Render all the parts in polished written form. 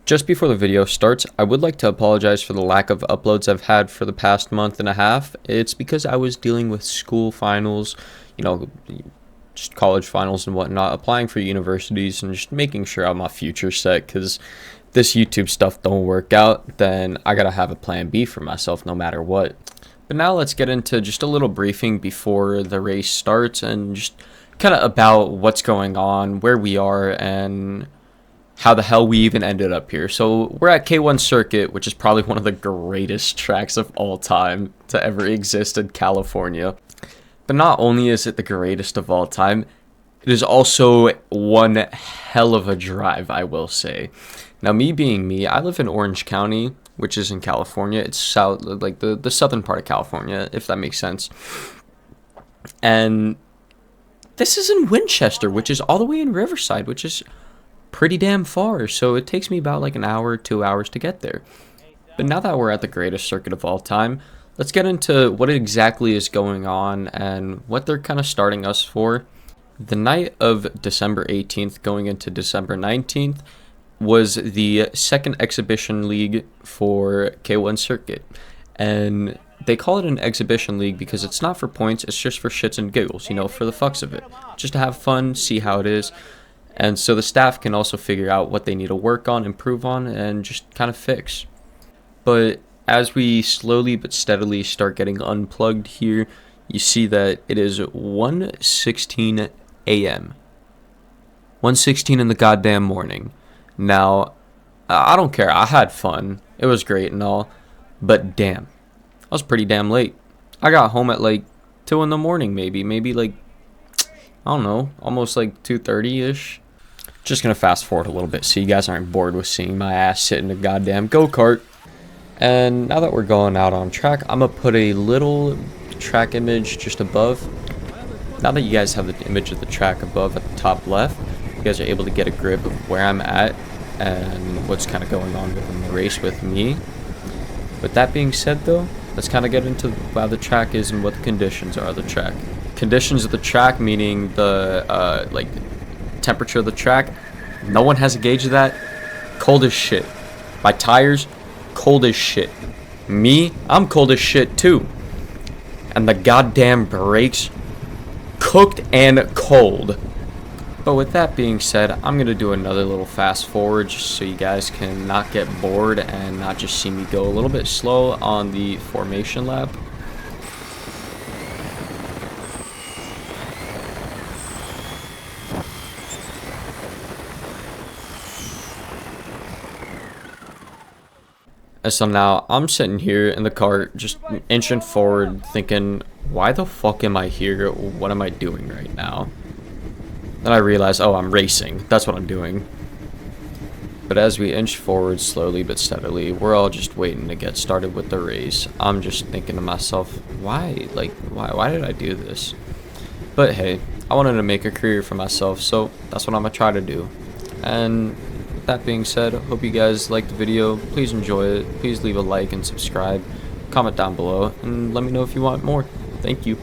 Just before the video starts, I would like to apologize for the lack of uploads I've had for the past month and a half. It's because I was dealing with school finals, just college finals and whatnot, applying for universities and just making sure I'm my future set, because this YouTube stuff don't work out, then I gotta have a plan B for myself no matter what. But now let's get into just a little briefing before the race starts and just kind of about what's going on, where we are, and how the hell we even ended up here. So we're at K1 Circuit, which is probably one of the greatest tracks of all time to ever exist in California. But not only is it the greatest of all time, it is also one hell of a drive, I will say. Now, me being me, I live in Orange County, which is in California. It's south, like the southern part of California, if that makes sense. And this is in Winchester, which is all the way in Riverside, which is pretty damn far, so it takes me about like an hour, 2 hours to get there. But now that we're at the greatest circuit of all time, let's get into what exactly is going on and what they're kind of starting us for. The night of December 18th going into December 19th was the second exhibition league for K1 Circuit, and they call it an exhibition league because it's not for points, it's just for shits and giggles, for the fucks of it, just to have fun, see how it is. And so the staff can also figure out what they need to work on, improve on, and just kind of fix. But as we slowly but steadily start getting unplugged here, you see that it is 1:16 a.m. 1:16 in the goddamn morning. Now, I don't care. I had fun. It was great and all. But damn, I was pretty damn late. I got home at like 2 in the morning maybe like, I don't know, almost like 2:30-ish. Just gonna fast forward a little bit so you guys aren't bored with seeing my ass sit in a goddamn go-kart. And now that we're going out on track, I'm gonna put a little track image just above. Now that you guys have the image of the track above at the top left, you guys are able to get a grip of where I'm at and what's kind of going on within the race with me. With that being said though, let's kind of get into how the track is and what the conditions are of the track. Conditions of the track, meaning the temperature of the track. No one has a gauge of that. Cold as shit. My tires, cold as shit. Me, I'm cold as shit too. And the goddamn brakes, cooked and cold. But with that being said, I'm gonna do another little fast forward just so you guys can not get bored and not just see me go a little bit slow on the formation lap. And so now I'm sitting here in the cart just inching forward thinking, why the fuck am I here? What am I doing right now? Then I realize, oh, I'm racing. That's what I'm doing. But as we inch forward slowly but steadily, we're all just waiting to get started with the race. I'm just thinking to myself, why? Why did I do this? But hey, I wanted to make a career for myself, so that's what I'm gonna try to do. And that being said, hope you guys liked the video. Please enjoy it. Please leave a like and subscribe. Comment down below and let me know if you want more. Thank you.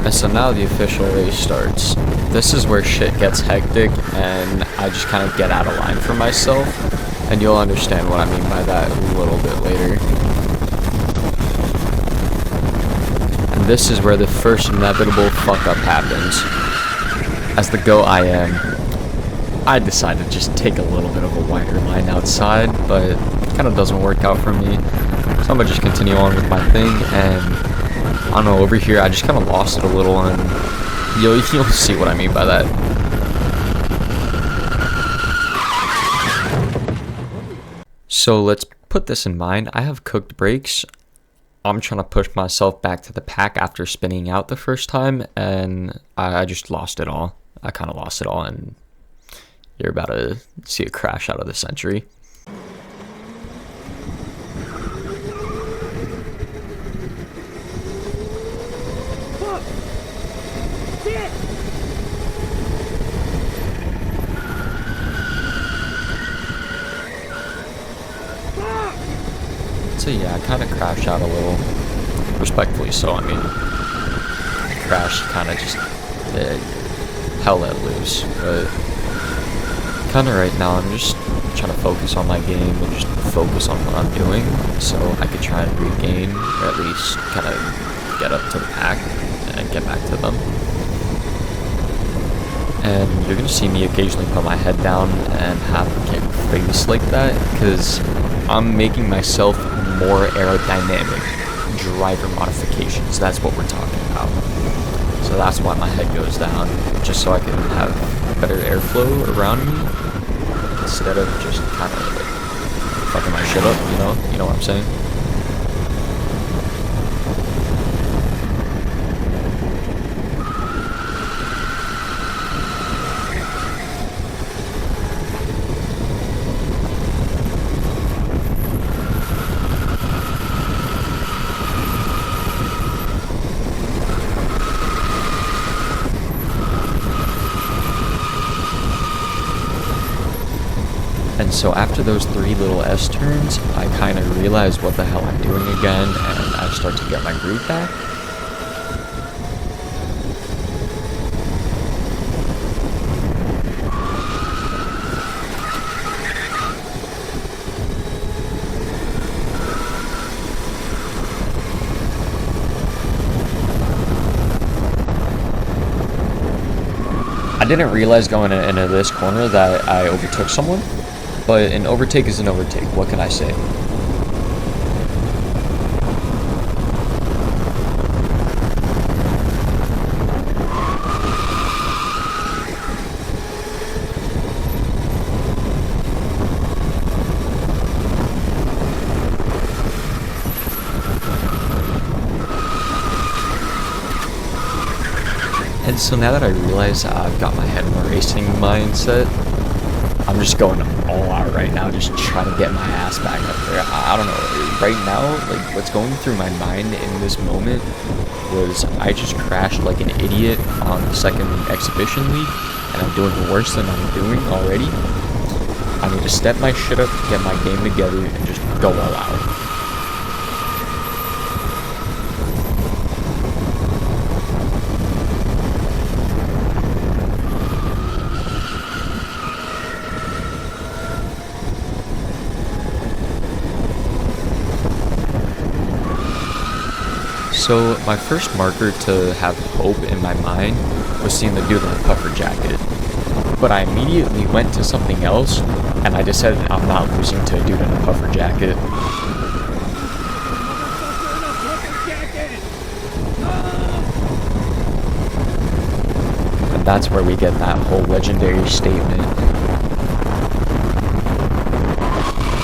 And so now the official race starts. This is where shit gets hectic and I just kind of get out of line for myself, and you'll understand what I mean by that a little bit later. This is where the first inevitable fuck up happens. As the GOAT I am, I decided to just take a little bit of a wider line outside, but it kind of doesn't work out for me. So I'm gonna just continue on with my thing, and I don't know, over here I just kind of lost it a little, and you'll see what I mean by that. So let's put this in mind. I have cooked brakes. I'm trying to push myself back to the pack after spinning out the first time, and I just lost it all. I kind of lost it all, and you're about to see a crash out of the century. So yeah, I kind of crashed out a little, respectfully so. I mean, I crashed kind of just hell let loose. But kind of right now, I'm just trying to focus on my game and just focus on what I'm doing, so I could try and regain, or at least kind of get up to the pack and get back to them. And you're gonna see me occasionally put my head down and have a face like that, because I'm making myself more aerodynamic. Driver modifications, that's what we're talking about. So that's why my head goes down, just so I can have better airflow around me, instead of just kind of like fucking my shit up, you know what I'm saying? And so after those 3 little S turns, I kind of realize what the hell I'm doing again, and I start to get my groove back. I didn't realize going into this corner that I overtook someone. But an overtake is an overtake, what can I say? And so now that I realize I've got my head in a racing mindset, I'm just going all out right now, just trying to get my ass back up there. I don't know, right now, like, what's going through my mind in this moment was I just crashed like an idiot on the second exhibition league, and I'm doing worse than I'm doing already. I need to step my shit up, get my game together, and just go all out. So my first marker to have hope in my mind was seeing the dude in the puffer jacket. But I immediately went to something else, and I decided I'm not losing to a dude in a puffer jacket. And that's where we get that whole legendary statement.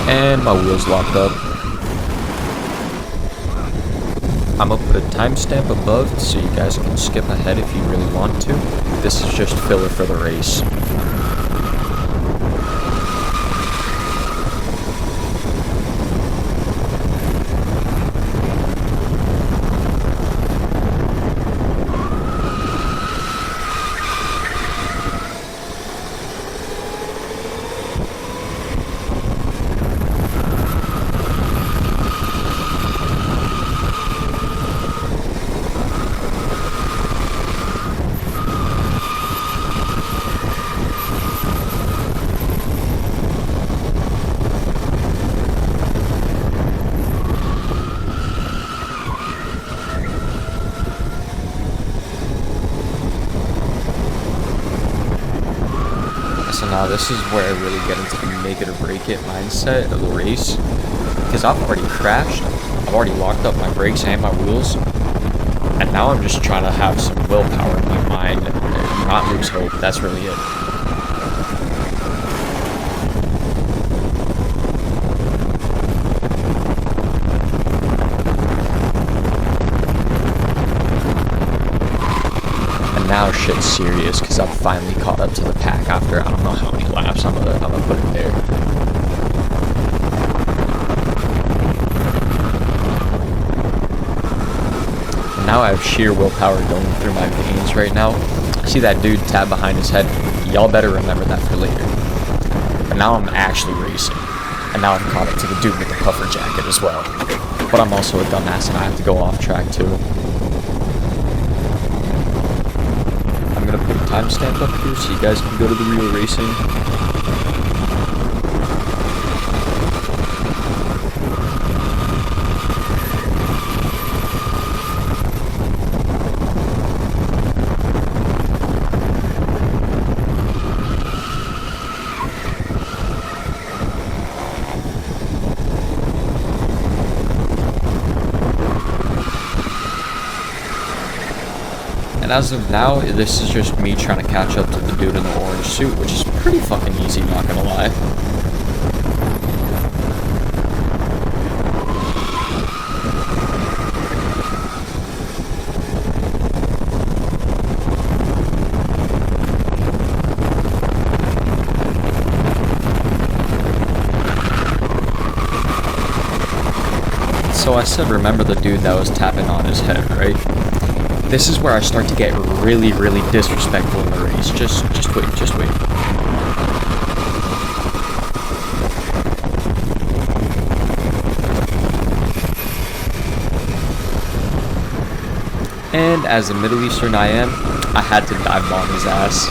And my wheels locked up. I'm gonna put a timestamp above so you guys can skip ahead if you really want to. This is just filler for the race. So now this is where I really get into the make it or break it mindset of the race, because I've already crashed, I've already locked up my brakes and my wheels, and now I'm just trying to have some willpower in my mind and not lose hope. That's really it. Now shit's serious because I've finally caught up to the pack after I don't know how many laps I'm gonna put it there. And now I have sheer willpower going through my veins right now. I see that dude tab behind his head. Y'all better remember that for later. But now I'm actually racing. And now I've caught up to the dude with the puffer jacket as well. But I'm also a dumbass and I have to go off track too. timestamp up here so you guys can go to the real racing. And as of now, this is just me trying to catch up to the dude in the orange suit, which is pretty fucking easy, not gonna lie. So I said, remember the dude that was tapping on his head, right? This is where I start to get really, really disrespectful in the race. Just wait, just wait. And as a Middle Eastern I am, I had to dive bomb his ass.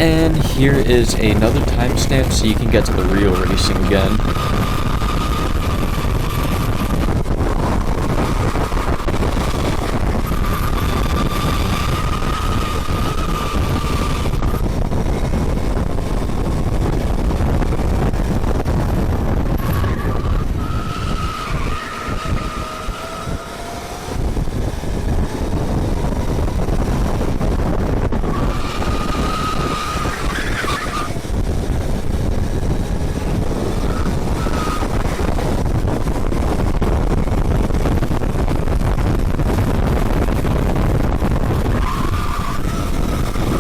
And here is another timestamp so you can get to the real racing again.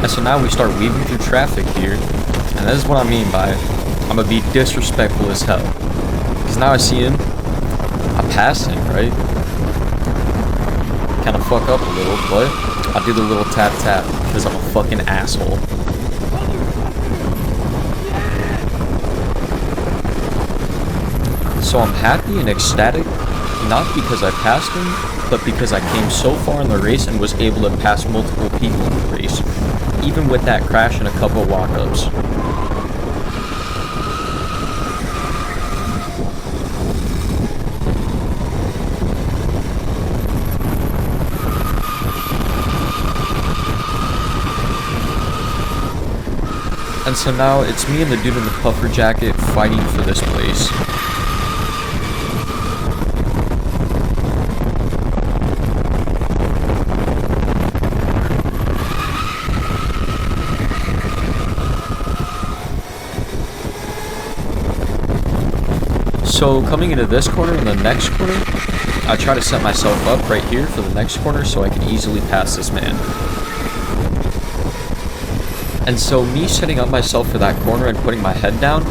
So now we start weaving through traffic here, and this is what I mean by I'm gonna be disrespectful as hell. Because now I see him, I pass him, right? Kind of fuck up a little, but I do the little tap tap because I'm a fucking asshole. So I'm happy and ecstatic, not because I passed him, but because I came so far in the race and was able to pass multiple people in the race. Even with that crash and a couple of walk-ups. And so now it's me and the dude in the puffer jacket fighting for this place. So coming into this corner and the next corner, I try to set myself up right here for the next corner so I can easily pass this man. And so me setting up myself for that corner and putting my head down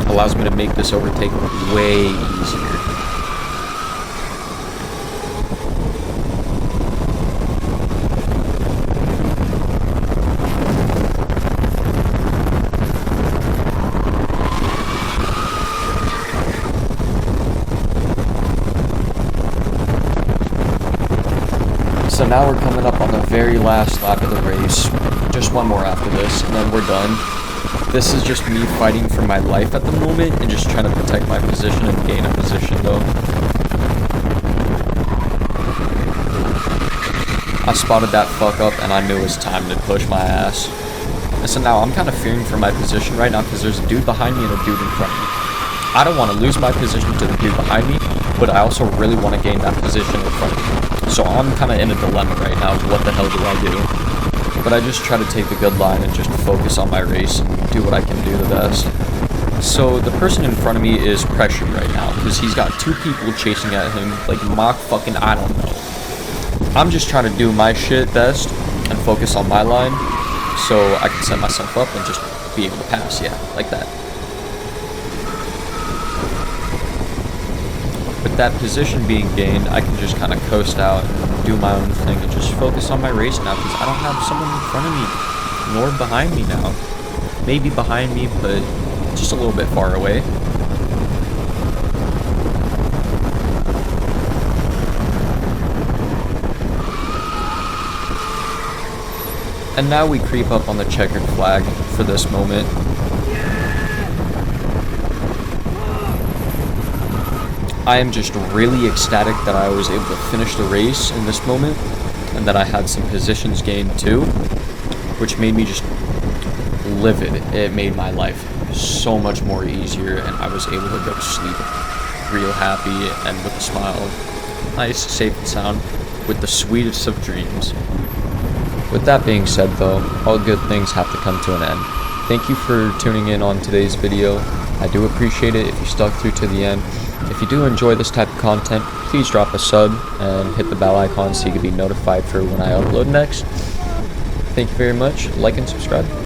allows me to make this overtake way easier. So now we're coming up on the very last lap of the race. Just one more after this, and then we're done. This is just me fighting for my life at the moment and just trying to protect my position and gain a position though. I spotted that fuck up and I knew it was time to push my ass. And so now I'm kind of fearing for my position right now because there's a dude behind me and a dude in front of me. I don't want to lose my position to the dude behind me, but I also really want to gain that position in front of me. So I'm kind of in a dilemma right now. What the hell do I do? But I just try to take the good line and just focus on my race and do what I can do the best. So the person in front of me is pressured right now because he's got two people chasing at him like Mach fucking I don't know. I'm just trying to do my shit best and focus on my line so I can set myself up and just be able to pass, yeah, like that. With that position being gained, I can just kind of coast out and do my own thing and just focus on my race now because I don't have someone in front of me nor behind me now. Maybe behind me, but just a little bit far away. And now we creep up on the checkered flag for this moment. I am just really ecstatic that I was able to finish the race in this moment, and that I had some positions gained too, which made me just livid. It made my life so much more easier, and I was able to go to sleep real happy and with a smile, nice, safe and sound, with the sweetest of dreams. With that being said though, all good things have to come to an end. Thank you for tuning in on today's video. I do appreciate it if you stuck through to the end. If you do enjoy this type of content, please drop a sub and hit the bell icon so you can be notified for when I upload next. Thank you very much. Like and subscribe.